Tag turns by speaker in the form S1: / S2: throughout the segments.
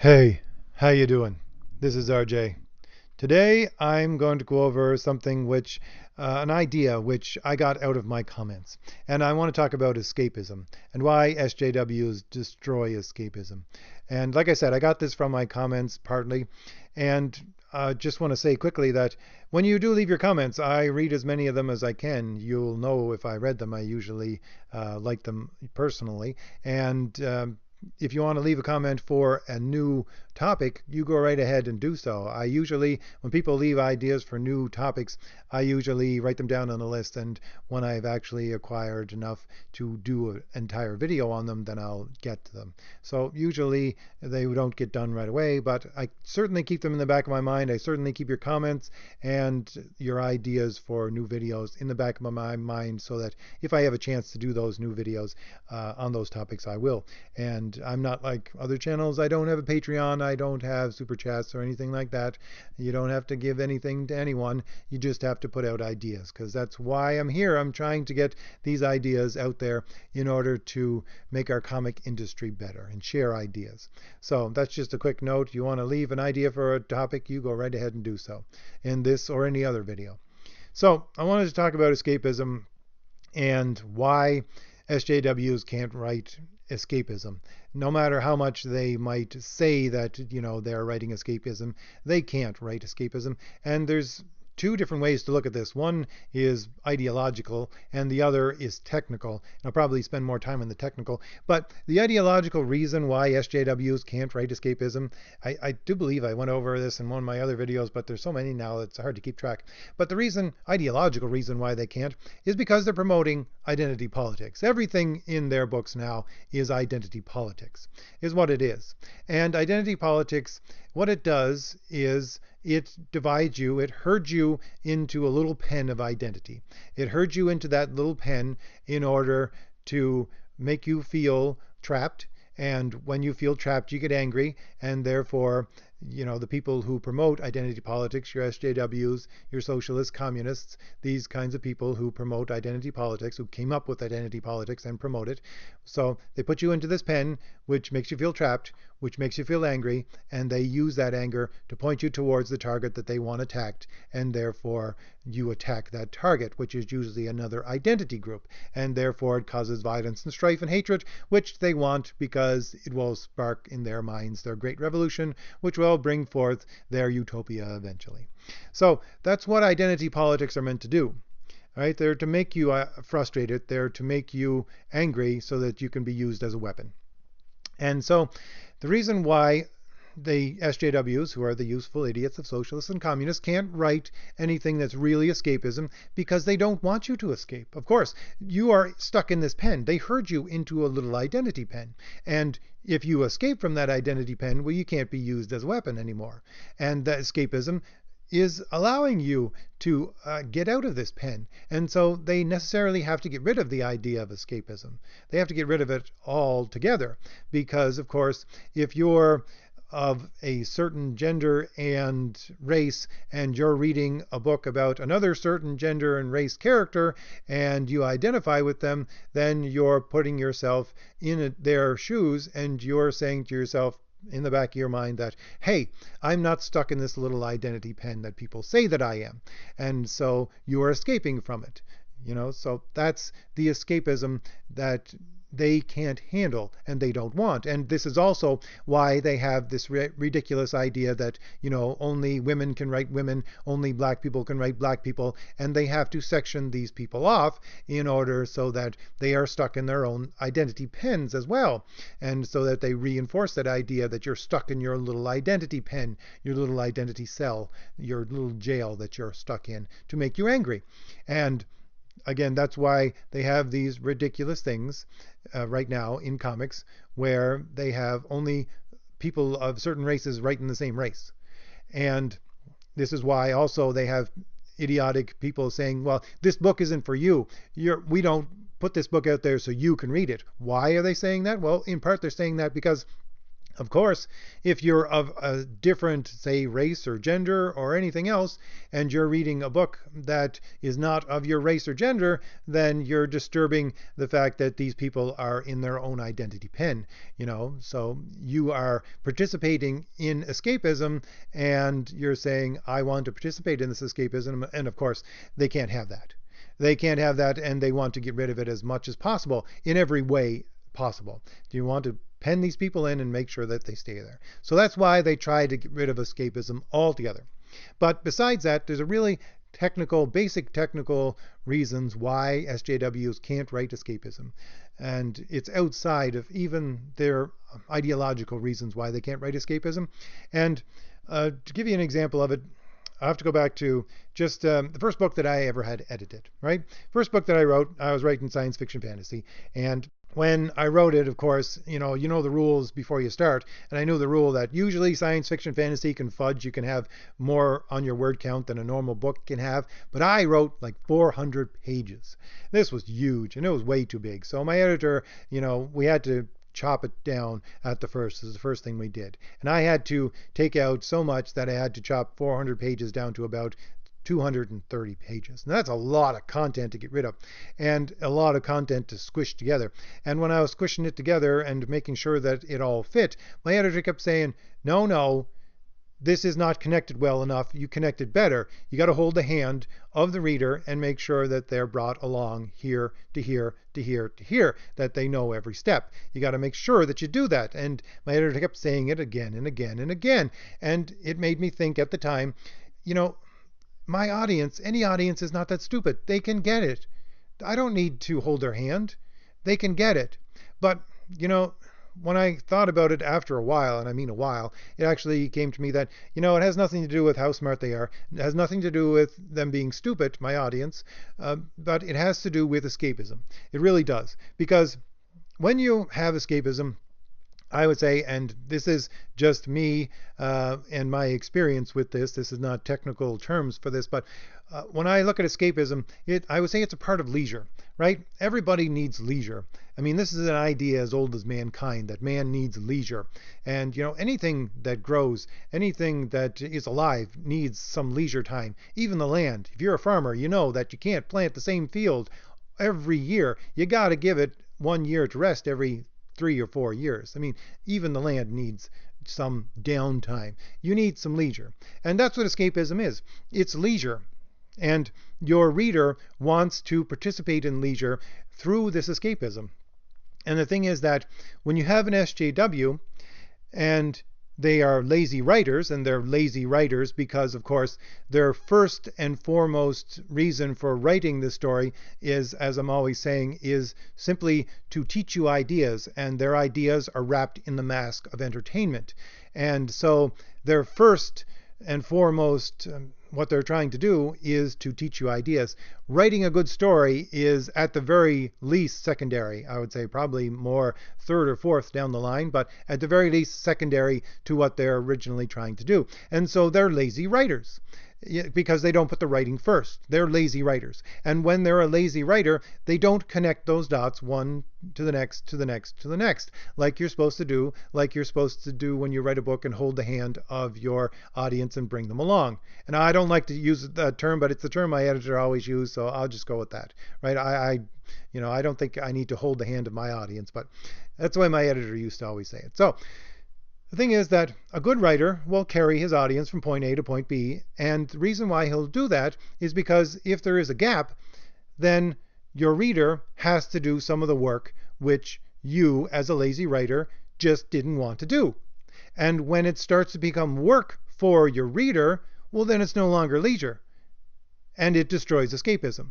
S1: Hey, how you doing? This is RJ. Today I'm going to go over something an idea which I got out of my comments. And I want to talk about escapism and why SJWs destroy escapism. And like I said, I got this from my comments partly. And I just want to say quickly that when you do leave your comments, I read as many of them as I can. You'll know if I read them. I usually like them personally. And if you want to leave a comment for a new topic, you go right ahead and do so. I usually, when people leave ideas for new topics, I usually write them down on a list, and when I've actually acquired enough to do an entire video on them, then I'll get to them. So usually they don't get done right away, but I certainly keep them in the back of my mind. I certainly keep your comments and your ideas for new videos in the back of my mind, so that if I have a chance to do those new videos on those topics, I will. And I'm not like other channels. I don't have a Patreon. I don't have super chats or anything like that. You don't have to give anything to anyone. You just have to put out ideas, because that's why I'm here. I'm trying to get these ideas out there in order to make our comic industry better and share ideas. So that's just a quick note. You want to leave an idea for a topic, you go right ahead and do so in this or any other video. So I wanted to talk about escapism and why SJWs can't write escapism. No matter how much they might say that, they're writing escapism, they can't write escapism. And there's two different ways to look at this. One is ideological and the other is technical. And I'll probably spend more time on the technical. But the ideological reason why SJWs can't write escapism, I do believe I went over this in one of my other videos, but there's so many now it's hard to keep track. But the ideological reason why they can't is because they're promoting identity politics. Everything in their books now is identity politics, is what it is. And identity politics, what it does is it divides you, it herds you into a little pen of identity. It herds you into that little pen in order to make you feel trapped. And when you feel trapped, you get angry, and therefore, the people who promote identity politics, your SJWs, your socialists, communists, these kinds of people who promote identity politics, who came up with identity politics and promote it. So they put you into this pen, which makes you feel trapped, which makes you feel angry, and they use that anger to point you towards the target that they want attacked, and therefore you attack that target, which is usually another identity group, and therefore it causes violence and strife and hatred, which they want because it will spark in their minds their great revolution, which will bring forth their utopia eventually. So that's what identity politics are meant to do. Right? They're to make you frustrated. They're to make you angry so that you can be used as a weapon. And so the reason why the SJWs, who are the useful idiots of socialists and communists, can't write anything that's really escapism, because they don't want you to escape. Of course, you are stuck in this pen. They herd you into a little identity pen. And if you escape from that identity pen, well, you can't be used as a weapon anymore. And that escapism is allowing you to get out of this pen. And so they necessarily have to get rid of the idea of escapism. They have to get rid of it altogether, because, of course, if you're of a certain gender and race, and you're reading a book about another certain gender and race character, and you identify with them, then you're putting yourself in their shoes, and you're saying to yourself in the back of your mind that, hey, I'm not stuck in this little identity pen that people say that I am. And so you are escaping from it. So that's the escapism that they can't handle and they don't want. And this is also why they have this ridiculous idea that, only women can write women, only black people can write black people, and they have to section these people off in order so that they are stuck in their own identity pens as well. And so that they reinforce that idea that you're stuck in your little identity pen, your little identity cell, your little jail that you're stuck in, to make you angry. And again, that's why they have these ridiculous things right now in comics, where they have only people of certain races writing the same race. And this is why also they have idiotic people saying, well, this book isn't for you. We don't put this book out there so you can read it. Why are they saying that? Well, in part they're saying that because Of course, if you're of a different, say, race or gender or anything else, and you're reading a book that is not of your race or gender, then you're disturbing the fact that these people are in their own identity pen, So you are participating in escapism, and you're saying, I want to participate in this escapism, and of course, they can't have that. They can't have that, and they want to get rid of it as much as possible in every way possible. Do you want to pen these people in and make sure that they stay there? So that's why they try to get rid of escapism altogether. But besides that, there's a really basic technical reasons why SJWs can't write escapism. And it's outside of even their ideological reasons why they can't write escapism. And to give you an example of it, I have to go back to just the first book that I ever had edited, right? First book that I wrote, I was writing science fiction fantasy. And when I wrote it, of course, you know the rules before you start. And I knew the rule that usually science fiction fantasy can fudge. You can have more on your word count than a normal book can have. But I wrote like 400 pages. This was huge, and it was way too big. So my editor, we had to chop it down at the first. This is the first thing we did. And I had to take out so much that I had to chop 400 pages down to about 230 pages. Now that's a lot of content to get rid of, and a lot of content to squish together. And when I was squishing it together and making sure that it all fit, my editor kept saying, no, this is not connected well enough. You connected better. You got to hold the hand of the reader and make sure that they're brought along here to here to here to here, that they know every step. You got to make sure that you do that. And my editor kept saying it again and again and again. And it made me think at the time, my audience, any audience is not that stupid. They can get it. I don't need to hold their hand. They can get it. But, when I thought about it after a while, and I mean a while, it actually came to me that, it has nothing to do with how smart they are. It has nothing to do with them being stupid, my audience, but it has to do with escapism. It really does. Because when you have escapism, I would say, and this is just me and my experience with this is not technical terms for this, but when I look at escapism, I would say it's a part of leisure, right? Everybody needs leisure. I mean, this is an idea as old as mankind, that man needs leisure. And, anything that grows, anything that is alive needs some leisure time. Even the land. If you're a farmer, you know that you can't plant the same field every year. You got to give it 1 year to rest every 3 or 4 years. I mean, even the land needs some downtime. You need some leisure. And that's what escapism is. It's leisure. And your reader wants to participate in leisure through this escapism. And the thing is that when you have an SJW and they are lazy writers, and they're lazy writers because, of course, their first and foremost reason for writing this story is, as I'm always saying, is simply to teach you ideas, and their ideas are wrapped in the mask of entertainment. And so their first and foremost what they're trying to do is to teach you ideas. Writing a good story is at the very least secondary. I would say probably more third or fourth down the line, but at the very least secondary to what they're originally trying to do. And so they're lazy writers because they don't put the writing first. They're lazy writers. And when they're a lazy writer, they don't connect those dots one to the next, to the next, to the next, like you're supposed to do when you write a book and hold the hand of your audience and bring them along. And I don't like to use that term, but it's the term my editor always used, so I'll just go with that, right? I don't think I need to hold the hand of my audience, but that's the way my editor used to always say it. So the thing is that a good writer will carry his audience from point A to point B, and the reason why he'll do that is because if there is a gap, then your reader has to do some of the work which you, as a lazy writer, just didn't want to do. And when it starts to become work for your reader, well, then it's no longer leisure, and it destroys escapism.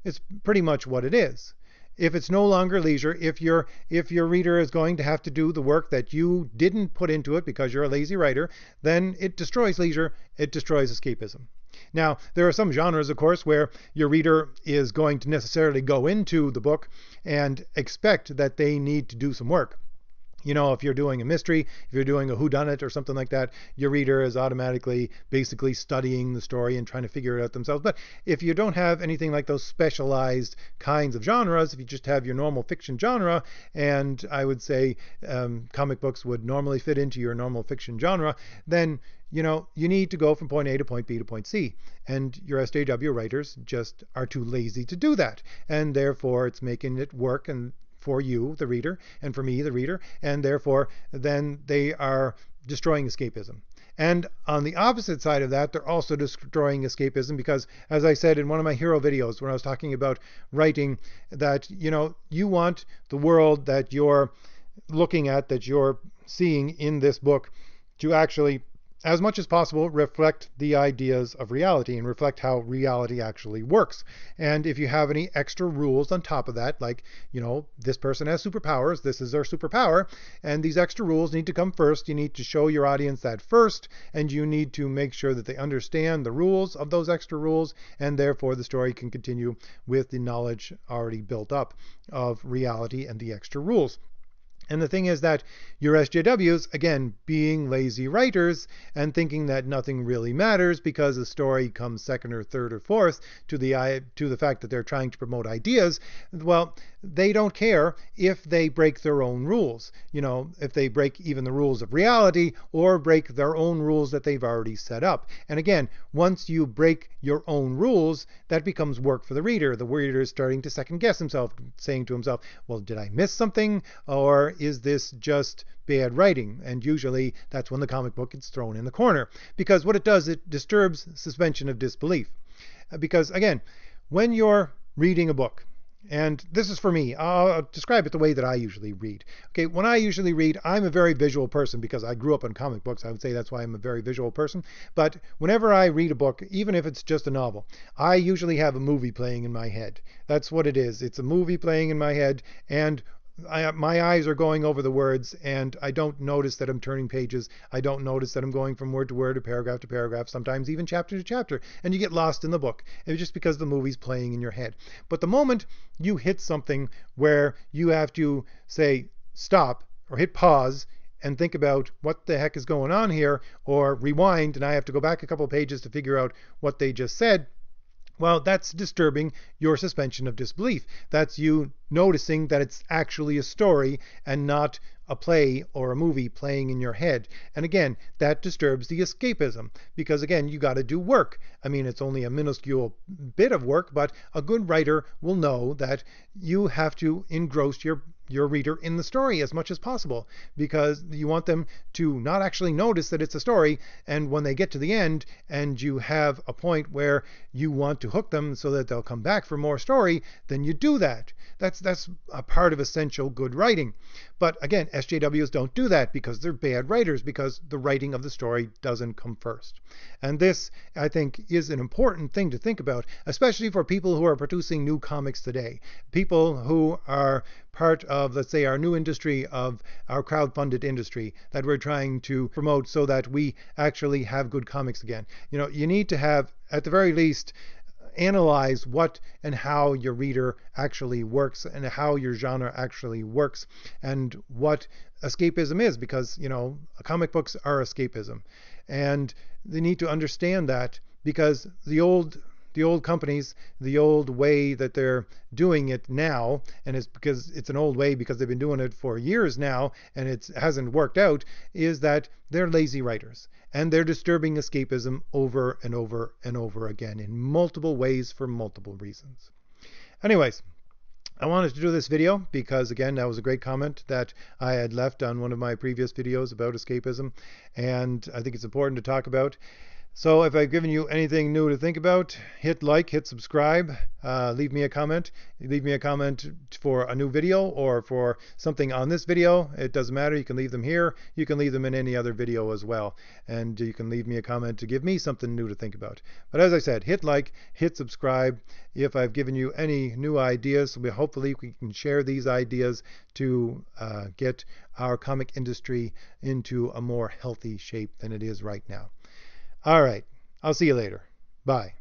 S1: It's pretty much what it is. If it's no longer leisure, if your reader is going to have to do the work that you didn't put into it because you're a lazy writer, then it destroys leisure, it destroys escapism. Now, there are some genres, of course, where your reader is going to necessarily go into the book and expect that they need to do some work. You know, if you're doing a mystery, if you're doing a whodunit or something like that, your reader is automatically basically studying the story and trying to figure it out themselves. But if you don't have anything like those specialized kinds of genres, if you just have your normal fiction genre, and I would say comic books would normally fit into your normal fiction genre, then you know, you need to go from point A to point B to point C. And your SJW writers just are too lazy to do that. And therefore, it's making it work and for you, the reader, and for me, the reader, and therefore then they are destroying escapism. And on the opposite side of that, they're also destroying escapism because, as I said in one of my hero videos when I was talking about writing, that, you know, you want the world that you're looking at, that you're seeing in this book, to actually, as much as possible, reflect the ideas of reality and reflect how reality actually works. And if you have any extra rules on top of that, like, you know, this person has superpowers, this is their superpower, and these extra rules need to come first. You need to show your audience that first, and you need to make sure that they understand the rules of those extra rules, and therefore the story can continue with the knowledge already built up of reality and the extra rules. And the thing is that your SJWs, again, being lazy writers and thinking that nothing really matters because the story comes second or third or fourth to the fact that they're trying to promote ideas, well, they don't care if they break their own rules. You know, if they break even the rules of reality or break their own rules that they've already set up. And again, once you break your own rules, that becomes work for the reader. The reader is starting to second guess himself, saying to himself, well, did I miss something? Or is this just bad writing? And usually that's when the comic book gets thrown in the corner. Because what it does, it disturbs suspension of disbelief. Because again, when you're reading a book, and this is for me, I'll describe it the way that I usually read. Okay, when I usually read, I'm a very visual person because I grew up on comic books. I would say that's why I'm a very visual person. But whenever I read a book, even if it's just a novel, I usually have a movie playing in my head. That's what it is. It's a movie playing in my head, and my eyes are going over the words, and I don't notice that I'm turning pages. I don't notice that I'm going from word to word, or paragraph to paragraph, sometimes even chapter to chapter, and you get lost in the book. It's just because the movie's playing in your head. But the moment you hit something where you have to say stop or hit pause and think about what the heck is going on here, or rewind and I have to go back a couple of pages to figure out what they just said, well, that's disturbing your suspension of disbelief. That's you noticing that it's actually a story and not a play or a movie playing in your head. And again, that disturbs the escapism because, again, you got to do work. I mean, it's only a minuscule bit of work, but a good writer will know that you have to engross your reader in the story as much as possible because you want them to not actually notice that it's a story, and when they get to the end and you have a point where you want to hook them so that they'll come back for more story, then you do that. That's a part of essential good writing. But again, SJWs don't do that because they're bad writers, because the writing of the story doesn't come first. And this, I think, is an important thing to think about, especially for people who are producing new comics today. People who are part of, let's say, our new industry, of our crowdfunded industry that we're trying to promote so that we actually have good comics again. You know, you need to have, at the very least, analyze what and how your reader actually works and how your genre actually works and what escapism is, because, you know, comic books are escapism. And they need to understand that, because the old companies, the old way that they're doing it now, and it's because it's an old way because they've been doing it for years now and it hasn't worked out, is that they're lazy writers and they're disturbing escapism over and over and over again in multiple ways for multiple reasons. Anyways, I wanted to do this video because, again, that was a great comment that I had left on one of my previous videos about escapism, and I think it's important to talk about. So if I've given you anything new to think about, hit like, hit subscribe, leave me a comment. Leave me a comment for a new video or for something on this video. It doesn't matter. You can leave them here. You can leave them in any other video as well. And you can leave me a comment to give me something new to think about. But as I said, hit like, hit subscribe. If I've given you any new ideas, hopefully we can share these ideas to get our comic industry into a more healthy shape than it is right now. All right. I'll see you later. Bye.